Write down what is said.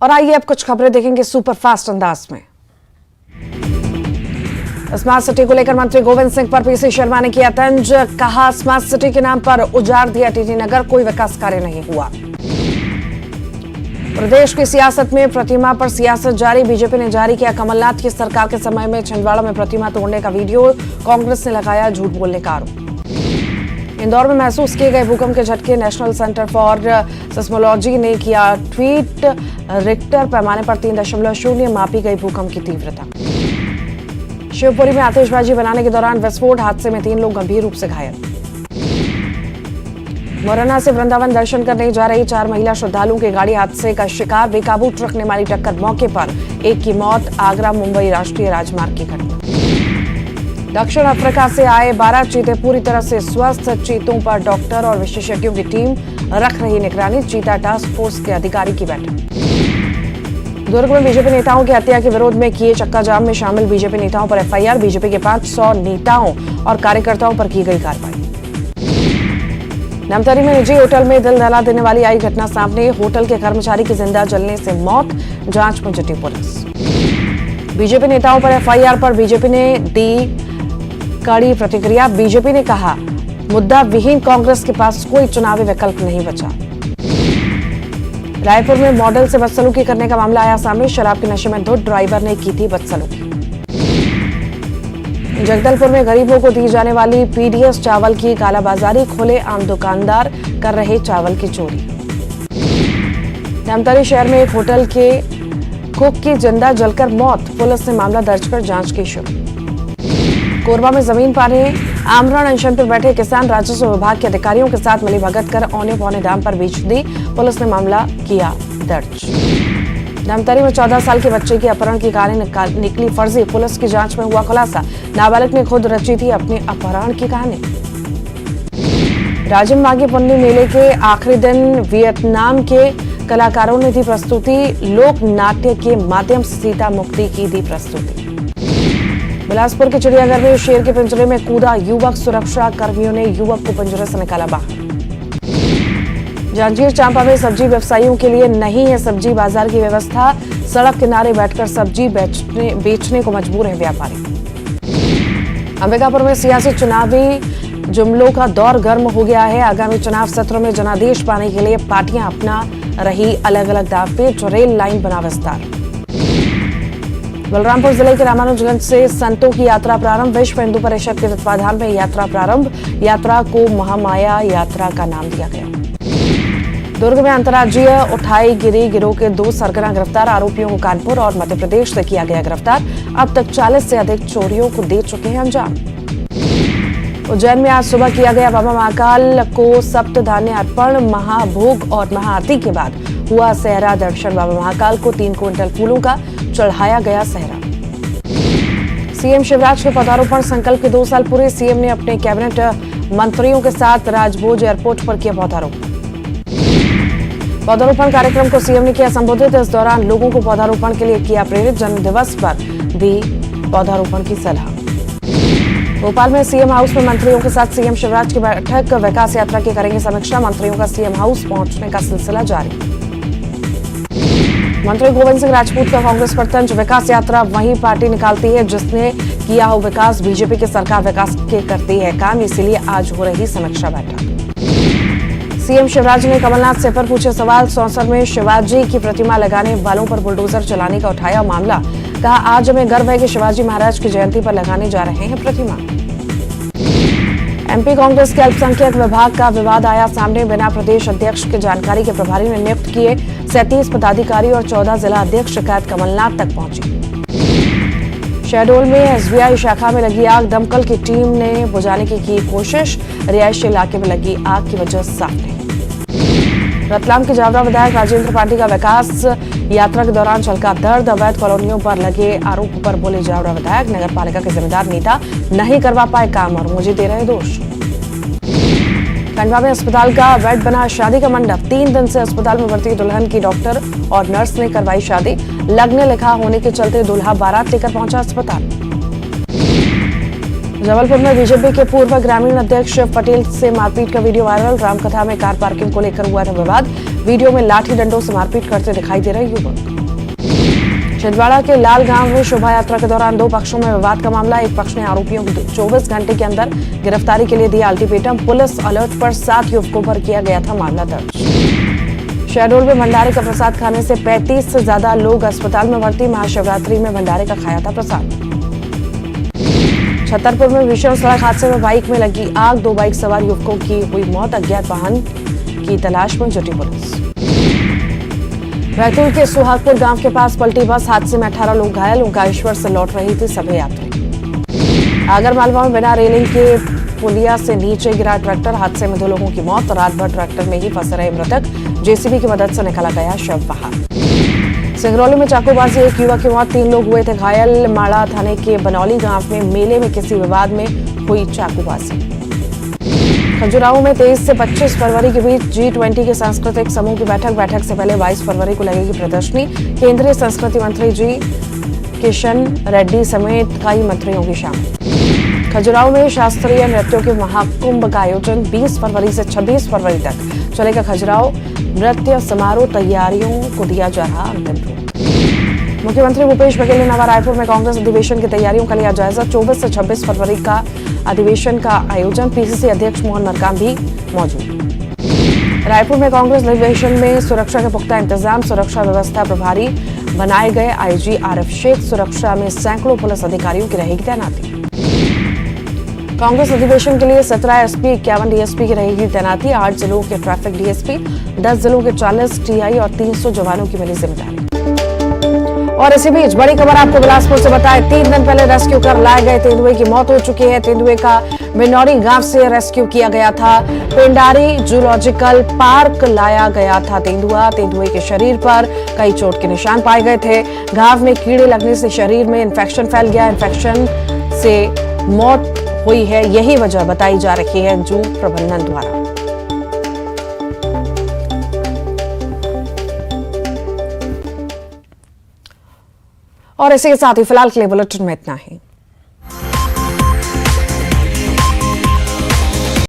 और आइए अब कुछ खबरें देखेंगे सुपरफास्ट अंदाज में। स्मार्ट सिटी को लेकर मंत्री गोविंद सिंह पर पीसी शर्मा ने किया तंज। कहा, स्मार्ट सिटी के नाम पर उजाड़ दिया टीटी नगर, कोई विकास कार्य नहीं हुआ। प्रदेश की सियासत में प्रतिमा पर सियासत जारी। बीजेपी ने जारी किया कमलनाथ की सरकार के समय में छिंदवाड़ा में प्रतिमा तोड़ने का वीडियो। कांग्रेस ने लगाया झूठ बोलने का आरोप। इंदौर में महसूस किए गए भूकंप के झटके। नेशनल सेंटर फॉर सिस्मोलॉजी ने किया ट्वीट। रिक्टर पैमाने पर 3.0 मापी गई भूकंप की तीव्रता। शिवपुरी में आतिशबाजी बनाने के दौरान विस्फोट। हादसे में 3 लोग गंभीर रूप से घायल। मोरना से वृंदावन दर्शन करने जा रही 4 महिला श्रद्धालुओं की गाड़ी हादसे का शिकार। बेकाबू ट्रक ने मारी टक्कर, मौके पर एक की मौत। आगरा मुंबई राष्ट्रीय राजमार्ग की घटना। दक्षिण अफ्रीका से आए 12 चीते पूरी तरह से स्वस्थ। चीतों पर डॉक्टर और विशेषज्ञों की टीम रख रही निगरानी। चीता टास्क फोर्स के अधिकारी की बैठक। दुर्ग में बीजेपी नेताओं की हत्या के विरोध में किए चक्का जाम में शामिल बीजेपी नेताओं पर एफआईआर। बीजेपी के 500 नेताओं और कार्यकर्ताओं पर की गई कार्रवाई। नवतरी में निजी होटल में दिल दहला देने वाली आई घटना सामने। होटल के कर्मचारी की जिंदा जलने से मौत। जांच में जुटी पुलिस। बीजेपी नेताओं पर एफआईआर पर बीजेपी ने दी कड़ी प्रतिक्रिया। बीजेपी ने कहा, मुद्दा विहीन कांग्रेस के पास कोई चुनावी विकल्प नहीं बचा। रायपुर में मॉडल से बदसलूकी करने का मामला आया सामने। शराब के नशे में धुत ड्राइवर ने की थी बदसलूकी। जगदलपुर में गरीबों को दी जाने वाली पीडीएस चावल की कालाबाजारी। खुले आम दुकानदार कर रहे चावल की चोरी। धमतरी शहर में एक होटल के कुक की जिंदा जलकर मौत। पुलिस ने मामला दर्ज कर जांच की शुरू। कोरबा में जमीन पाने आमरण अनशन पर बैठे किसान राजस्व विभाग के अधिकारियों के साथ मिलीभगत कर औने पौने दाम पर बेच दी। पुलिस ने मामला किया दर्ज। धमतरी में 14 साल के बच्चे की अपहरण की कहानी निकली फर्जी। पुलिस की जांच में हुआ खुलासा, नाबालिग ने खुद रची थी अपने अपहरण की कहानी। राजिम माघी पुन्नी मेले के आखिरी दिन वियतनाम के कलाकारों ने दी प्रस्तुति। लोक नाट्य के माध्यम से सीता मुक्ति की दी प्रस्तुति। बिलासपुर के चिड़ियाघर में शेर के पिंजरे में कूदा युवक। सुरक्षा कर्मियों ने युवक को पिंजरे से निकाला बाहर। जांजगीर चांपा में सब्जी व्यवसायियों के लिए नहीं है सब्जी बाजार की व्यवस्था। सड़क किनारे बैठकर सब्जी बेचने को मजबूर है व्यापारी। अंबिकापुर में सियासी चुनावी जुमलों का दौर गर्म हो गया है। आगामी चुनाव सत्र में जनादेश पाने के लिए पार्टियां अपना रही अलग अलग दावपेच। रेल लाइन बना विस्तार। बलरामपुर जिले के रामानुजगंज से संतों की यात्रा प्रारंभ। विश्व हिंदू परिषद के तत्वाधान में यात्रा प्रारंभ। यात्रा को महामाया यात्रा का नाम दिया गया। दुर्ग में अंतर्राज्यीय उठाईगिरी गिरोह के 2 सरगना गिरफ्तार। आरोपियों को कानपुर और मध्य प्रदेश से किया गया गिरफ्तार। अब तक 40 से अधिक चोरियों को दे चुके हैं अंजाम। उज्जैन में आज सुबह किया गया बाबा महाकाल को सप्त धान्य अर्पण। महाभोग और महाआरती के बाद हुआ सेहरा दर्शन। बाबा महाकाल को 3 क्विंटल फूलों का चढ़ाया गया सेहरा। सीएम शिवराज के पौधारोपण संकल्प के 2 साल पूरे। सीएम ने अपने कैबिनेट मंत्रियों के साथ राजभोज एयरपोर्ट पर किया पौधारोपण। पौधारोपण कार्यक्रम को सीएम ने किया संबोधित। इस दौरान लोगों को पौधारोपण के लिए किया प्रेरित। जन्म दिवस पर दी पौधारोपण की सलाह। भोपाल में सीएम हाउस में मंत्रियों के साथ सीएम शिवराज की बैठक। विकास यात्रा की करेंगे समीक्षा। मंत्रियों का सीएम हाउस पहुंचने का सिलसिला जारी। मंत्री गोविंद सिंह राजपूत का कांग्रेस पर तंज। विकास यात्रा वही पार्टी निकालती है जिसने किया हो विकास। बीजेपी की सरकार विकास के करती है काम, इसीलिए आज हो रही समीक्षा बैठक। सीएम शिवराज ने कमलनाथ से पर पूछे सवाल। सौंसर में शिवाजी की प्रतिमा लगाने वालों पर बुलडोजर चलाने का उठाया मामला। कहा, आज हमें गर्व है कि शिवाजी महाराज की जयंती पर लगाने जा रहे हैं प्रतिमा। एमपी कांग्रेस के अल्पसंख्यक विभाग का विवाद आया सामने। बिना प्रदेश अध्यक्ष की जानकारी के प्रभारी ने नियुक्त किए 37 पदाधिकारी और 14 जिला अध्यक्ष। शिकायत कमलनाथ तक पहुंची। शहडोल में एसबीआई शाखा में लगी आग। दमकल की टीम ने बुझाने की कोशिश। रिहायशी इलाके में लगी आग की वजह साफ नहीं। रतलाम के जावरा विधायक राजेंद्र पांडे का विकास यात्रा के दौरान छलका दर्द। अवैध कॉलोनियों पर लगे आरोप पर बोले जावरा विधायक, नगर पालिका के जिम्मेदार नेता नहीं करवा पाए काम और मुझे दे रहे दोष। खंडवा में अस्पताल का बेड बना शादी का मंडप। 3 दिन से अस्पताल में भर्ती दुल्हन की डॉक्टर और नर्स ने करवाई शादी। लग्न लिखा होने के चलते दूल्हा बारात लेकर पहुंचा अस्पताल। जबलपुर में बीजेपी के पूर्व ग्रामीण अध्यक्ष पटेल से मारपीट का वीडियो वायरल। रामकथा में कार पार्किंग को लेकर हुआ था विवाद। वीडियो में लाठी डंडों से मारपीट करते दिखाई दे रहे युवक। छिंदवाड़ा के लाल गांव में शोभा यात्रा के दौरान दो पक्षों में विवाद का मामला। एक पक्ष ने आरोपियों को 24 घंटे के अंदर गिरफ्तारी के लिए दिया अल्टीमेटम। पुलिस अलर्ट पर 7 युवकों पर किया गया था मामला दर्ज। शहडोल में भंडारे का प्रसाद खाने से 35 से ज्यादा लोग अस्पताल में भर्ती। महाशिवरात्रि में भंडारे का खाया था प्रसाद। छतरपुर में भीषण सड़क हादसे में बाइक में लगी आग। 2 बाइक सवार युवकों की हुई मौत। अज्ञात वाहन की तलाश में जुटी पुलिस। बैतूल के सुहागपुर गांव के पास पलटी बस। हादसे में 18 लोग घायल। ओंकारेश्वर से लौट रही थी सभी यात्री। आगर मालवा में बिना रेलिंग के पुलिया से नीचे गिरा ट्रैक्टर। हादसे में 2 लोगों की मौत। रात भर ट्रैक्टर में ही फंसे रहे मृतक। जेसीबी की मदद से निकाला गया शव बाहर। सिंगरौली में चाकूबाजी, एक युवक की मौत, 3 लोग हुए थे घायल। माड़ा थाने के बनौली गांव में मेले में किसी विवाद में हुई चाकूबाजी। खजुराहो में 23 से 25 फरवरी के बीच G20 के सांस्कृतिक समूह की बैठक से पहले 22 फरवरी को लगेगी प्रदर्शनी। केंद्रीय संस्कृति मंत्री जी किशन रेड्डी समेत कई मंत्री होंगे शामिल। खजुराहो में शास्त्रीय नृत्यों के महाकुंभ का आयोजन 20 फरवरी से 26 फरवरी तक चलेगा। खजुराहो नृत्य समारोह तैयारियों को दिया जा रहा अंतिम रूप। मुख्यमंत्री भूपेश बघेल ने नवा रायपुर में कांग्रेस अधिवेशन की तैयारियों का लिया जायजा। 24 से 26 फरवरी का अधिवेशन का आयोजन। पीसीसी अध्यक्ष मोहन मरकाम भी मौजूद। रायपुर में कांग्रेस अधिवेशन में सुरक्षा के पुख्ता इंतजाम। सुरक्षा व्यवस्था प्रभारी बनाए गए आईजी आरिफ शेख। सुरक्षा में सैकड़ों पुलिस अधिकारियों की रहेगी तैनाती। कांग्रेस अधिवेशन के लिए 17 एसपी 51 डीएसपी की रहेगी तैनाती। 8 जिलों के ट्रैफिक डीएसपी, 10 जिलों के 40 टीआई और 300 जवानों की मिली जिम्मेदारी। और इसी बीच बड़ी खबर आपको बिलासपुर से बताएं। 3 दिन पहले रेस्क्यू कर लाए गए तेंदुए की मौत हो चुकी है। तेंदुए का बिनौरी गांव से रेस्क्यू किया गया था। पेंडारी जूलॉजिकल पार्क लाया गया था तेंदुआ। तेंदुए के शरीर पर कई चोट के निशान पाए गए थे। घाव में कीड़े लगने से शरीर में इन्फेक्शन फैल गया। इन्फेक्शन से मौत हुई है, यही वजह बताई जा रही है जू प्रबंधन द्वारा। और इसी के साथ ही फिलहाल के लिए बुलेटिन में इतना ही।